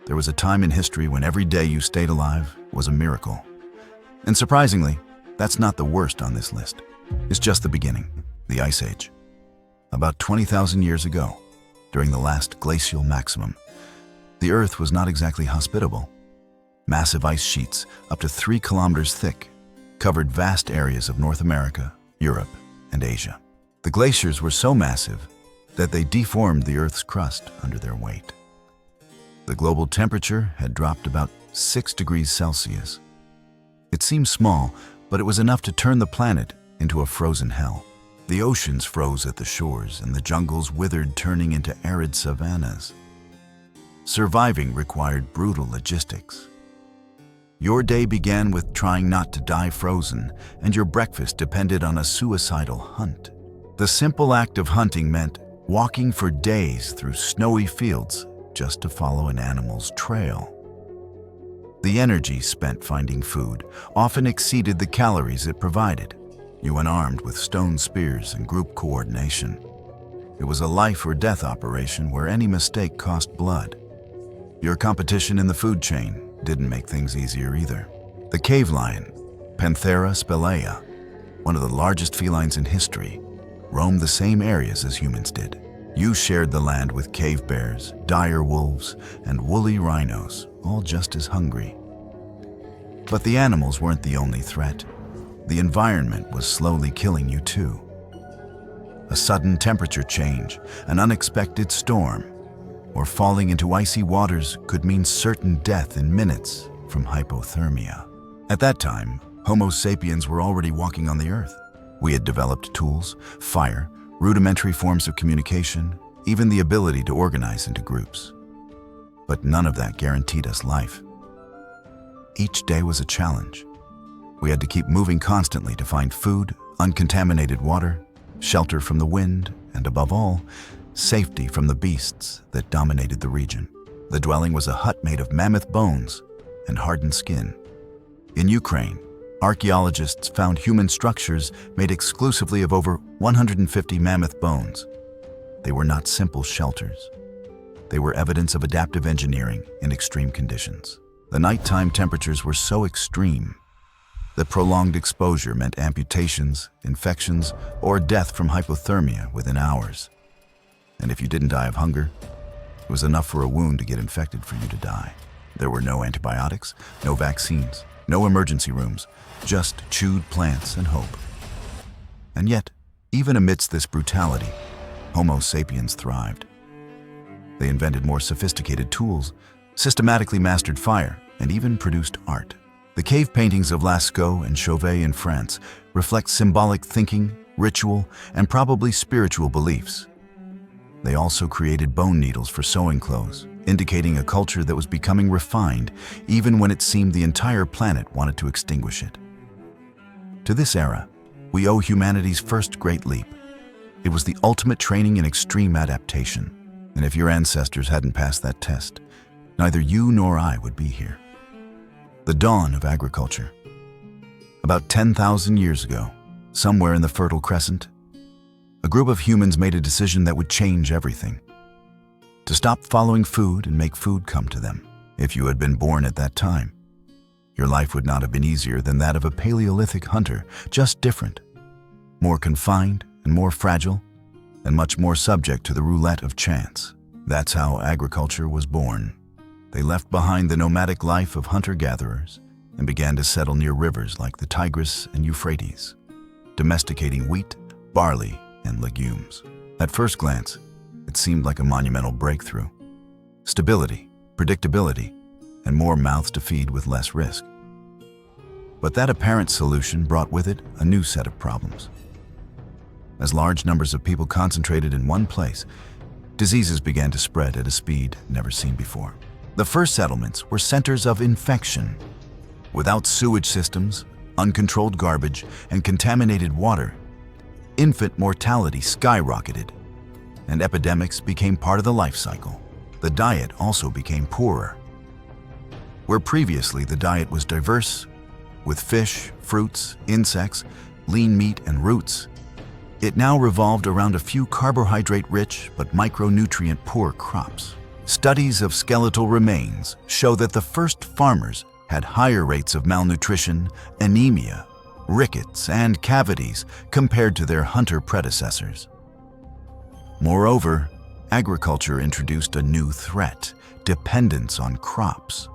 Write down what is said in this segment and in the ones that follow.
There was a time in history when every day you stayed alive was a miracle. And surprisingly, that's not the worst on this list. It's just the beginning, the Ice Age. About 20,000 years ago, during the last glacial maximum, the Earth was not exactly hospitable. Massive ice sheets, up to 3 kilometers thick, covered vast areas of North America, Europe, and Asia. The glaciers were so massive that they deformed the Earth's crust under their weight. The global temperature had dropped about 6 degrees Celsius. It seems small, but it was enough to turn the planet into a frozen hell. The oceans froze at the shores and the jungles withered, turning into arid savannas. Surviving required brutal logistics. Your day began with trying not to die frozen, and your breakfast depended on a suicidal hunt. The simple act of hunting meant walking for days through snowy fields just to follow an animal's trail. The energy spent finding food often exceeded the calories it provided. You went armed with stone spears and group coordination. It was a life or death operation where any mistake cost blood. Your competition in the food chain didn't make things easier either. The cave lion, Panthera spelaea, one of the largest felines in history, roamed the same areas as humans did. You shared the land with cave bears, dire wolves, and woolly rhinos, all just as hungry. But the animals weren't the only threat. The environment was slowly killing you too. A sudden temperature change, an unexpected storm, or falling into icy waters could mean certain death in minutes from hypothermia. At that time, Homo sapiens were already walking on the earth. We had developed tools, fire, rudimentary forms of communication, even the ability to organize into groups. But none of that guaranteed us life. Each day was a challenge. We had to keep moving constantly to find food, uncontaminated water, shelter from the wind, and above all, safety from the beasts that dominated the region. The dwelling was a hut made of mammoth bones and hardened skin. In Ukraine, archaeologists found human structures made exclusively of over 150 mammoth bones. They were not simple shelters. They were evidence of adaptive engineering in extreme conditions. The nighttime temperatures were so extreme that prolonged exposure meant amputations, infections, or death from hypothermia within hours. And if you didn't die of hunger, it was enough for a wound to get infected for you to die. There were no antibiotics, no vaccines, no emergency rooms, just chewed plants and hope. And yet, even amidst this brutality, Homo sapiens thrived. They invented more sophisticated tools, systematically mastered fire, and even produced art. The cave paintings of Lascaux and Chauvet in France reflect symbolic thinking, ritual, and probably spiritual beliefs. They also created bone needles for sewing clothes, indicating a culture that was becoming refined even when it seemed the entire planet wanted to extinguish it. To this era, we owe humanity's first great leap. It was the ultimate training in extreme adaptation, and if your ancestors hadn't passed that test, neither you nor I would be here. The dawn of agriculture. About 10,000 years ago, somewhere in the Fertile Crescent, a group of humans made a decision that would change everything. To stop following food and make food come to them. If you had been born at that time, your life would not have been easier than that of a Paleolithic hunter, just different. More confined and more fragile, and much more subject to the roulette of chance. That's how agriculture was born. They left behind the nomadic life of hunter-gatherers and began to settle near rivers like the Tigris and Euphrates, domesticating wheat, barley, and legumes. At first glance, it seemed like a monumental breakthrough. Stability, predictability, and more mouths to feed with less risk. But that apparent solution brought with it a new set of problems. As large numbers of people concentrated in one place, diseases began to spread at a speed never seen before. The first settlements were centers of infection. Without sewage systems, uncontrolled garbage, and contaminated water, infant mortality skyrocketed, and epidemics became part of the life cycle. The diet also became poorer. Where previously the diet was diverse, with fish, fruits, insects, lean meat, and roots, it now revolved around a few carbohydrate-rich but micronutrient-poor crops. Studies of skeletal remains show that the first farmers had higher rates of malnutrition, anemia, rickets, and cavities compared to their hunter predecessors. Moreover, agriculture introduced a new threat: dependence on crops.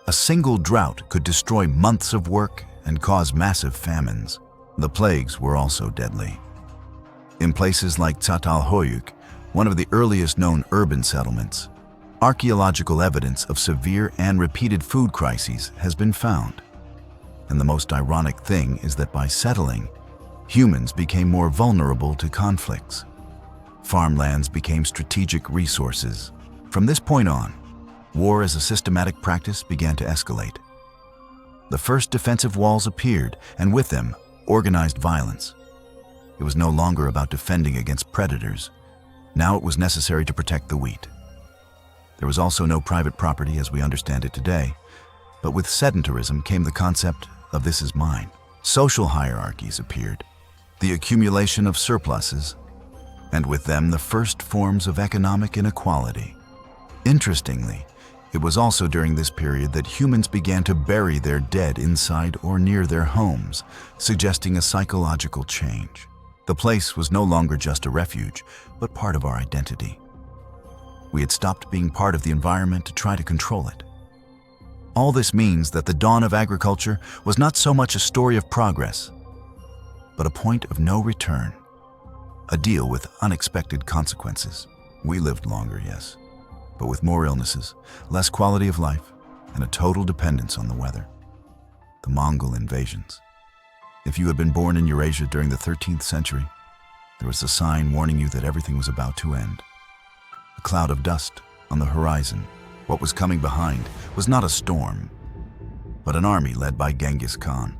A single drought could destroy months of work and cause massive famines. The plagues were also deadly. In places like Çatalhöyük, one of the earliest known urban settlements, archaeological evidence of severe and repeated food crises has been found. And the most ironic thing is that by settling, humans became more vulnerable to conflicts. Farmlands became strategic resources. From this point on, war as a systematic practice began to escalate. The first defensive walls appeared, and with them, organized violence. It was no longer about defending against predators. Now it was necessary to protect the wheat. There was also no private property as we understand it today, but with sedentarism came the concept of "this is mine." Social hierarchies appeared, the accumulation of surpluses, and with them the first forms of economic inequality. Interestingly, it was also during this period that humans began to bury their dead inside or near their homes, suggesting a psychological change. The place was no longer just a refuge, but part of our identity. We had stopped being part of the environment to try to control it. All this means that the dawn of agriculture was not so much a story of progress, but a point of no return, a deal with unexpected consequences. We lived longer, yes, but with more illnesses, less quality of life, and a total dependence on the weather. The Mongol invasions. If you had been born in Eurasia during the 13th century, there was a sign warning you that everything was about to end. A cloud of dust on the horizon. What was coming behind was not a storm, but an army led by Genghis Khan.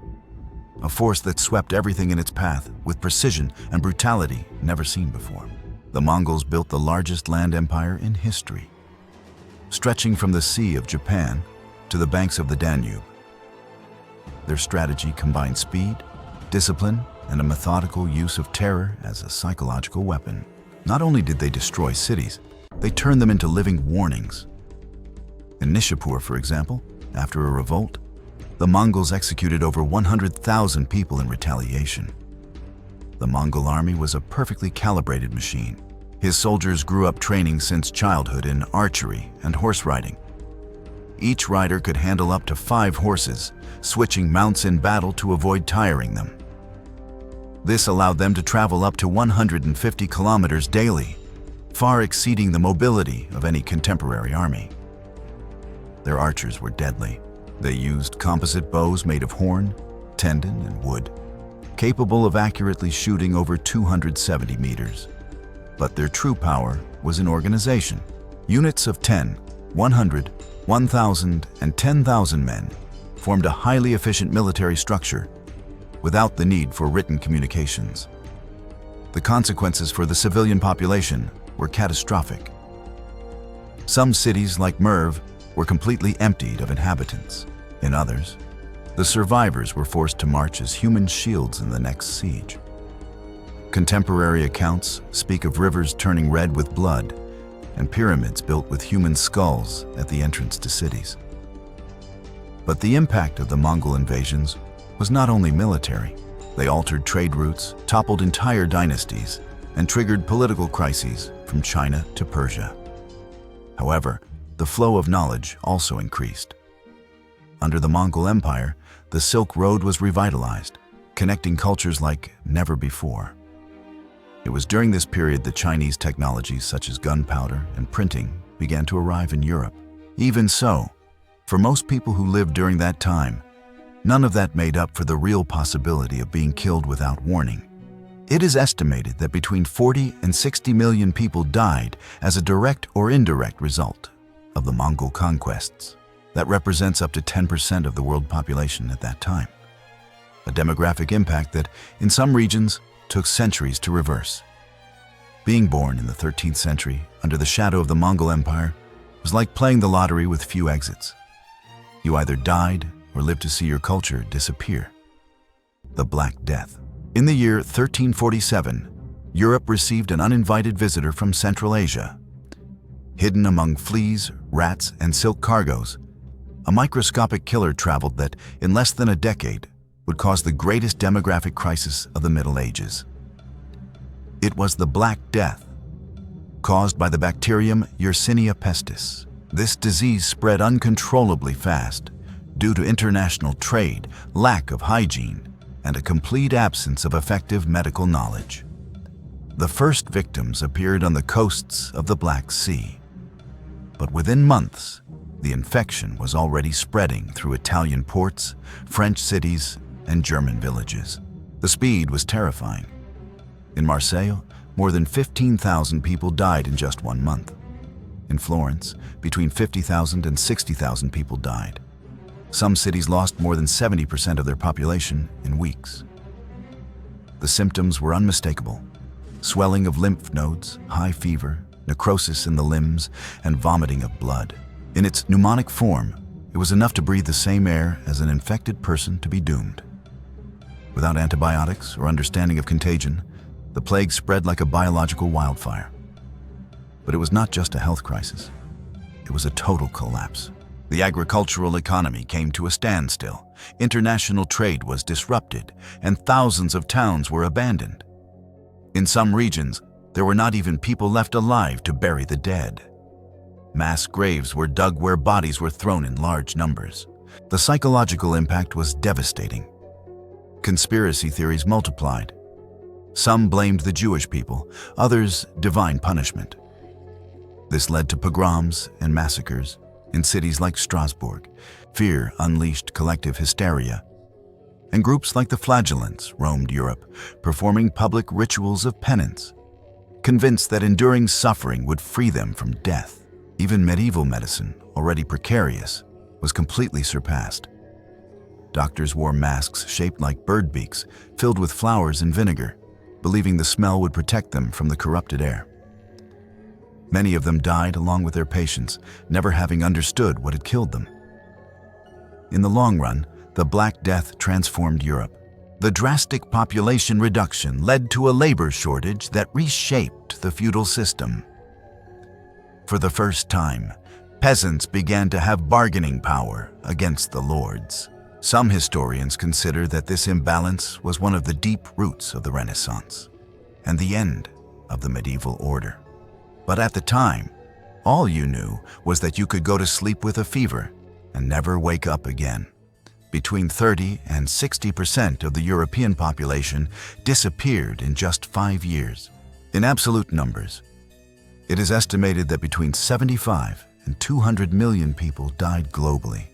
A force that swept everything in its path with precision and brutality never seen before. The Mongols built the largest land empire in history, stretching from the Sea of Japan to the banks of the Danube. Their strategy combined speed, discipline, and a methodical use of terror as a psychological weapon. Not only did they destroy cities, they turned them into living warnings. In Nishapur, for example, after a revolt, the Mongols executed over 100,000 people in retaliation. The Mongol army was a perfectly calibrated machine. His soldiers grew up training since childhood in archery and horse riding. Each rider could handle up to 5 horses, switching mounts in battle to avoid tiring them. This allowed them to travel up to 150 kilometers daily, far exceeding the mobility of any contemporary army. Their archers were deadly. They used composite bows made of horn, tendon, and wood, capable of accurately shooting over 270 meters. But their true power was in organization. Units of 10, 100, 1,000, and 10,000 men formed a highly efficient military structure without the need for written communications. The consequences for the civilian population were catastrophic. Some cities, like Merv, were completely emptied of inhabitants. In others, the survivors were forced to march as human shields in the next siege. Contemporary accounts speak of rivers turning red with blood and pyramids built with human skulls at the entrance to cities. But the impact of the Mongol invasions was not only military. They altered trade routes, toppled entire dynasties, and triggered political crises from China to Persia. However, the flow of knowledge also increased. Under the Mongol Empire, the Silk Road was revitalized, connecting cultures like never before. It was during this period that Chinese technologies such as gunpowder and printing began to arrive in Europe. Even so, for most people who lived during that time, none of that made up for the real possibility of being killed without warning. It is estimated that between 40 and 60 million people died as a direct or indirect result of the Mongol conquests. That represents up to 10% of the world population at that time. A demographic impact that, in some regions, took centuries to reverse. Being born in the 13th century under the shadow of the Mongol Empire was like playing the lottery with few exits. You either died or lived to see your culture disappear. The Black Death. In the year 1347, Europe received an uninvited visitor from Central Asia. Hidden among fleas, rats, and silk cargoes, a microscopic killer traveled that, in less than a decade, would cause the greatest demographic crisis of the Middle Ages. It was the Black Death, caused by the bacterium Yersinia pestis. This disease spread uncontrollably fast due to international trade, lack of hygiene, and a complete absence of effective medical knowledge. The first victims appeared on the coasts of the Black Sea. But within months, the infection was already spreading through Italian ports, French cities, and German villages. The speed was terrifying. In Marseille, more than 15,000 people died in just 1 month. In Florence, between 50,000 and 60,000 people died. Some cities lost more than 70% of their population in weeks. The symptoms were unmistakable: swelling of lymph nodes, high fever, necrosis in the limbs, and vomiting of blood. In its pneumonic form, it was enough to breathe the same air as an infected person to be doomed. Without antibiotics or understanding of contagion, the plague spread like a biological wildfire. But it was not just a health crisis. It was a total collapse. The agricultural economy came to a standstill, international trade was disrupted, and thousands of towns were abandoned. In some regions, there were not even people left alive to bury the dead. Mass graves were dug where bodies were thrown in large numbers. The psychological impact was devastating. Conspiracy theories multiplied. Some blamed the Jewish people, others divine punishment. This led to pogroms and massacres in cities like Strasbourg. Fear unleashed collective hysteria. And groups like the Flagellants roamed Europe, performing public rituals of penance, convinced that enduring suffering would free them from death. Even medieval medicine, already precarious, was completely surpassed. Doctors wore masks shaped like bird beaks, filled with flowers and vinegar, believing the smell would protect them from the corrupted air. Many of them died along with their patients, never having understood what had killed them. In the long run, the Black Death transformed Europe. The drastic population reduction led to a labor shortage that reshaped the feudal system. For the first time, peasants began to have bargaining power against the lords. Some historians consider that this imbalance was one of the deep roots of the Renaissance and the end of the medieval order. But at the time, all you knew was that you could go to sleep with a fever and never wake up again. Between 30 and 60% of the European population disappeared in just 5 years. In absolute numbers, it is estimated that between 75 and 200 million people died globally.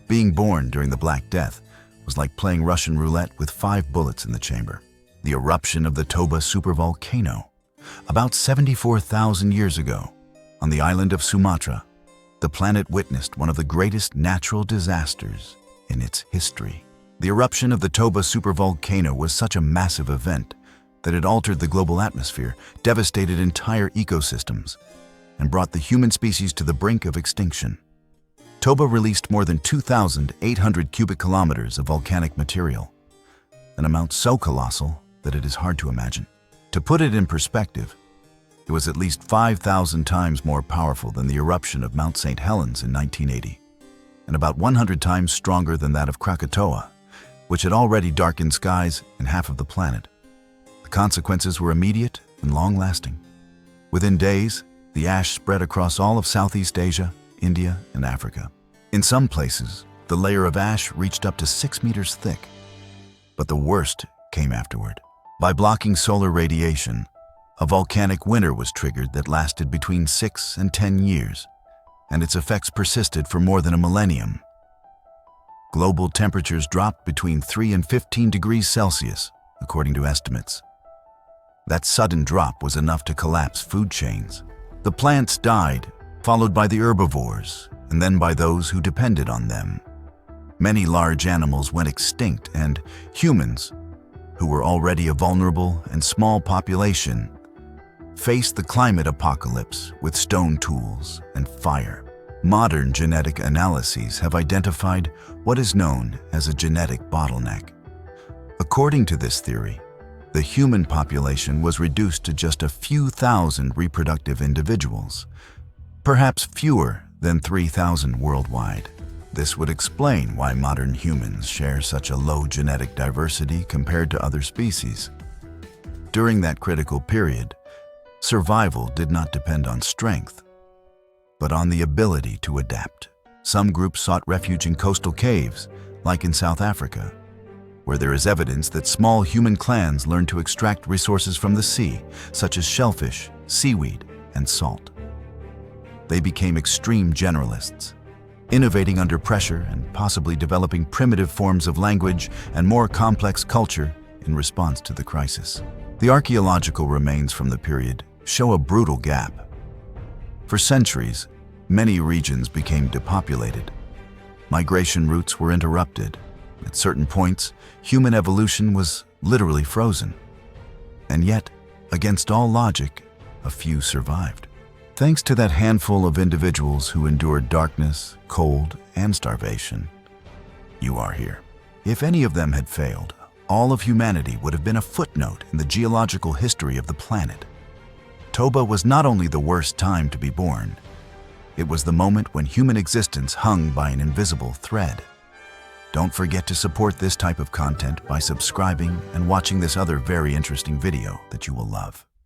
Being born during the Black Death was like playing Russian roulette with 5 bullets in the chamber. The eruption of the Toba supervolcano, about 74,000 years ago, on the island of Sumatra, the planet witnessed one of the greatest natural disasters in its history. The eruption of the Toba supervolcano was such a massive event that it altered the global atmosphere, devastated entire ecosystems, and brought the human species to the brink of extinction. Toba released more than 2,800 cubic kilometers of volcanic material, an amount so colossal that it is hard to imagine. To put it in perspective, it was at least 5,000 times more powerful than the eruption of Mount St. Helens in 1980, and about 100 times stronger than that of Krakatoa, which had already darkened skies in half of the planet. The consequences were immediate and long-lasting. Within days, the ash spread across all of Southeast Asia, India, and Africa. In some places, the layer of ash reached up to 6 meters thick. But the worst came afterward. By blocking solar radiation, a volcanic winter was triggered that lasted between 6 and 10 years, and its effects persisted for more than a millennium. Global temperatures dropped between 3 and 15 degrees Celsius, according to estimates. That sudden drop was enough to collapse food chains. The plants died, followed by the herbivores, and then by those who depended on them. Many large animals went extinct, and humans, who were already a vulnerable and small population, faced the climate apocalypse with stone tools and fire. Modern genetic analyses have identified what is known as a genetic bottleneck. According to this theory, the human population was reduced to just a few thousand reproductive individuals, perhaps fewer than 3,000 worldwide. This would explain why modern humans share such a low genetic diversity compared to other species. During that critical period, survival did not depend on strength, but on the ability to adapt. Some groups sought refuge in coastal caves, like in South Africa, where there is evidence that small human clans learned to extract resources from the sea, such as shellfish, seaweed, and salt. They became extreme generalists, innovating under pressure and possibly developing primitive forms of language and more complex culture in response to the crisis. The archaeological remains from the period show a brutal gap. For centuries, many regions became depopulated. Migration routes were interrupted. At certain points, human evolution was literally frozen. And yet, against all logic, a few survived. Thanks to that handful of individuals who endured darkness, cold, and starvation, you are here. If any of them had failed, all of humanity would have been a footnote in the geological history of the planet. Toba was not only the worst time to be born, it was the moment when human existence hung by an invisible thread. Don't forget to support this type of content by subscribing and watching this other very interesting video that you will love.